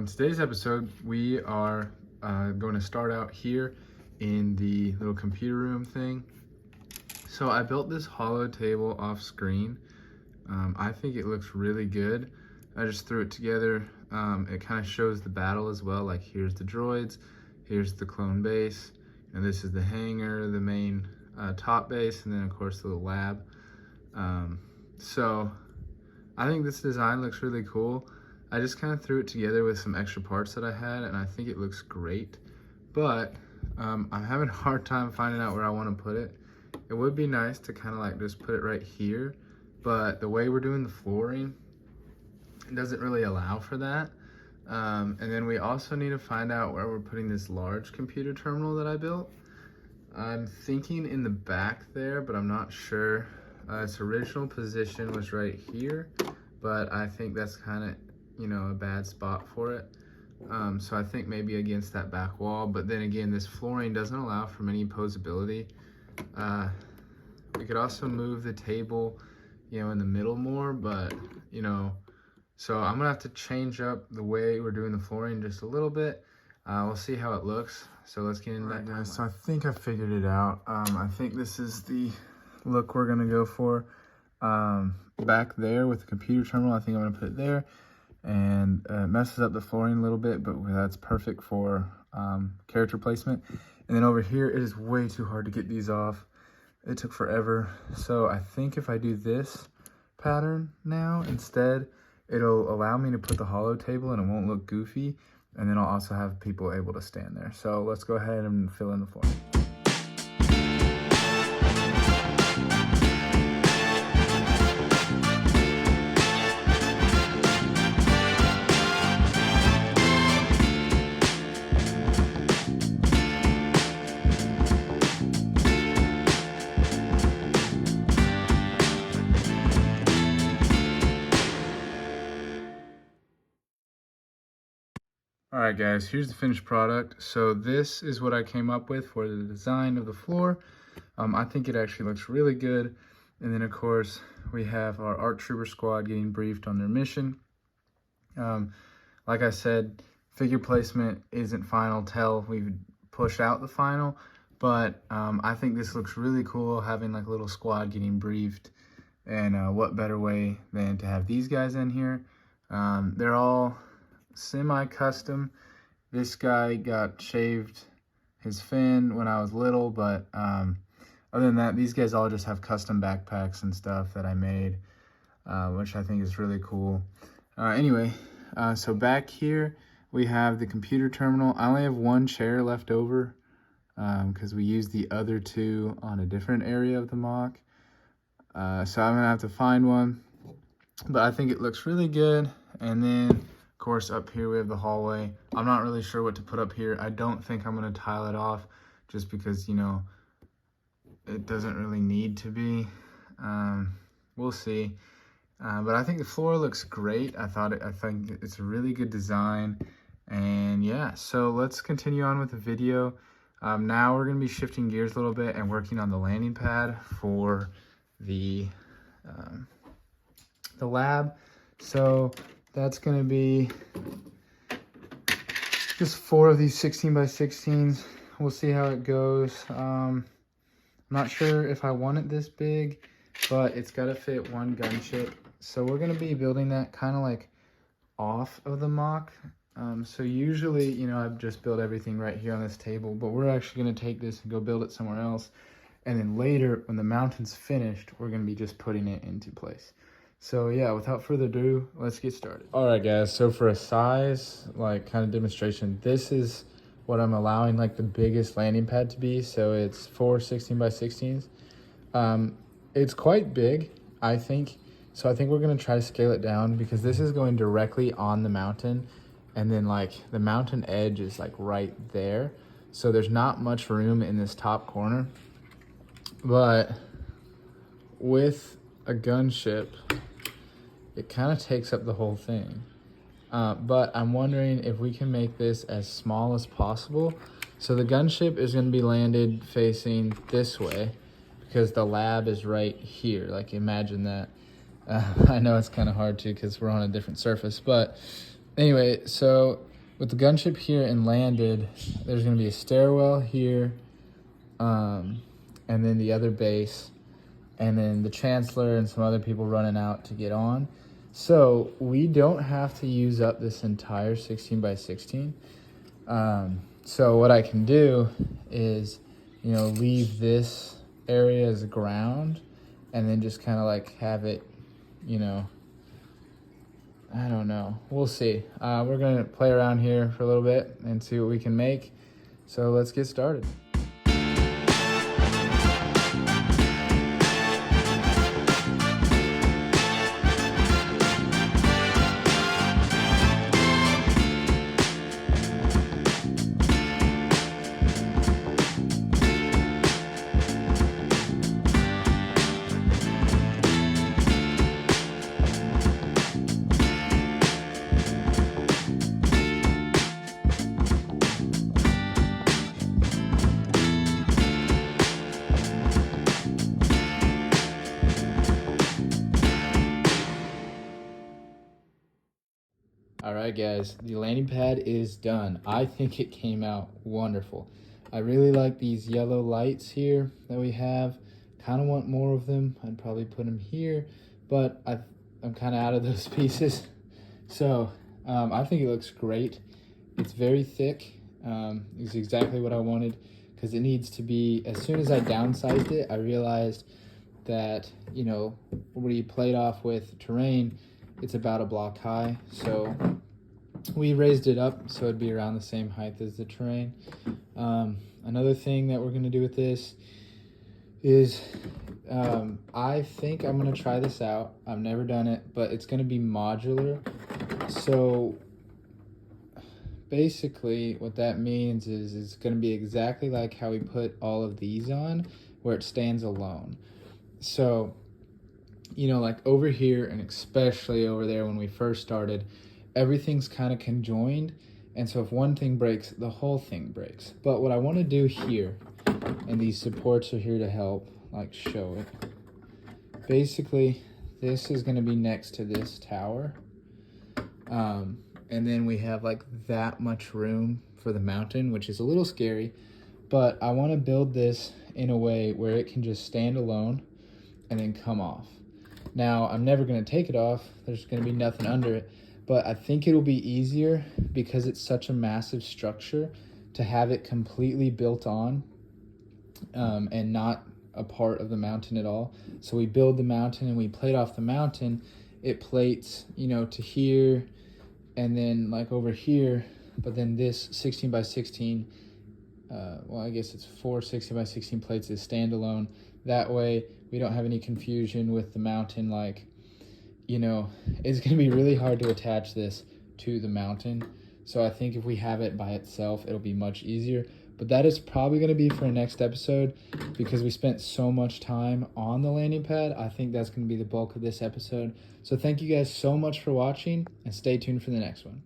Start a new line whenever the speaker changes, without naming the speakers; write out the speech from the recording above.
in today's episode, we are going to start out here in the little computer room thing. So I built this hollow table off screen. I think it looks really good. I just threw it together. It kind of shows the battle as well. Like here's the droids, here's the clone base, and this is the hangar, the main top base, and then of course the little lab. So I think this design looks really cool. I just kind of threw it together with some extra parts that I had, and I think it looks great. But I'm having a hard time finding out where I want to put it. It would be nice to kind of like just put it right here, but the way we're doing the flooring, it doesn't really allow for that. And then we also need to find out where we're putting this large computer terminal that I built. I'm thinking in the back there, but I'm not sure. Its original position was right here, but I think that's kind of, a bad spot for it. So I think maybe against that back wall, but then again, this flooring doesn't allow for many posability. We could also move the table, in the middle more, but, so I'm gonna have to change up the way we're doing the flooring just a little bit. We'll see how it looks. So let's get into that, guys. So I think I figured it out. I think this is the look we're gonna go for. Back there with the computer terminal, I think I'm gonna put it there. And it messes up the flooring a little bit, but that's perfect for character placement. And then over here, it is way too hard to get these off. It took forever. So I think if I do this pattern now instead, it'll allow me to put the hollow table and it won't look goofy. And then I'll also have people able to stand there. So let's go ahead and fill in the flooring. Alright guys, here's the finished product. So this is what I came up with for the design of the floor. I think it actually looks really good. And then of course, we have our ARC Trooper squad getting briefed on their mission. Like I said, figure placement isn't final till we push out the final. But I think this looks really cool, having like a little squad getting briefed. And what better way than to have these guys in here. They're all semi-custom. This guy got shaved his fin when I was little, but other than that, these guys all just have custom backpacks and stuff that I made, which I think is really cool. Anyway, so back here we have the computer terminal. I only have one chair left over because we used the other two on a different area of the mock. So I'm gonna have to find one, but I think it looks really good. And then of course, up here we have the hallway. I'm not really sure what to put up here. I don't think I'm gonna tile it off just because, it doesn't really need to be. We'll see. But I think the floor looks great. I think it's a really good design. And yeah, so let's continue on with the video. Now we're gonna be shifting gears a little bit and working on the landing pad for the lab. So that's going to be just 4 of these 16 by 16s. We'll see how it goes. I'm not sure if I want it this big, but it's got to fit one gunship. So we're going to be building that kind of like off of the mock. So usually, I've just built everything right here on this table, but we're actually going to take this and go build it somewhere else. And then later, when the mountain's finished, we're going to be just putting it into place. So yeah, without further ado, let's get started. All right, guys, so for a size, kind of demonstration, this is what I'm allowing, the biggest landing pad to be. So it's 4 16 by 16s. It's quite big, I think. So I think we're gonna try to scale it down because this is going directly on the mountain. And then the mountain edge is right there. So there's not much room in this top corner. But with a gunship, it kind of takes up the whole thing. But I'm wondering if we can make this as small as possible. So the gunship is going to be landed facing this way because the lab is right here. Imagine that. I know it's kind of hard to because we're on a different surface. But anyway, so with the gunship here and landed, there's going to be a stairwell here, and then the other base, and then the Chancellor and some other people running out to get on. So we don't have to use up this entire 16 by 16. So what I can do is, leave this area as ground, and then just kind of like have it, I don't know. We'll see. We're going to play around here for a little bit and see what we can make. So let's get started. All right, guys, the landing pad is done. I think it came out wonderful. I really like these yellow lights here that we have. Kind of want more of them. I'd probably put them here, but I'm kind of out of those pieces. So I think it looks great. It's very thick. It's exactly what I wanted, because it needs to be, as soon as I downsized it, I realized that, where you played off with terrain, it's about a block high, so we raised it up so it'd be around the same height as the terrain. Another thing that we're going to do with this is I think I'm going to try this out. I've never done it, but it's going to be modular. So basically what that means is it's going to be exactly like how we put all of these on, where it stands alone. So like over here, and especially over there when we first started, everything's kind of conjoined, and so if one thing breaks, the whole thing breaks. But what I want to do here, and these supports are here to help like show it, basically this is going to be next to this tower, and then we have like that much room for the mountain, which is a little scary, but I want to build this in a way where it can just stand alone and then come off. Now, I'm never going to take it off. There's going to be nothing under it. But I think it'll be easier, because it's such a massive structure, to have it completely built on and not a part of the mountain at all. So we build the mountain and we plate off the mountain. It plates, to here and then like over here. But then this 16 by 16, well, I guess it's 4 16 by 16 plates is standalone. That way we don't have any confusion with the mountain. Like, it's going to be really hard to attach this to the mountain. So I think if we have it by itself, it'll be much easier. But that is probably going to be for a next episode, because we spent so much time on the landing pad. I think that's going to be the bulk of this episode. So thank you guys so much for watching, and stay tuned for the next one.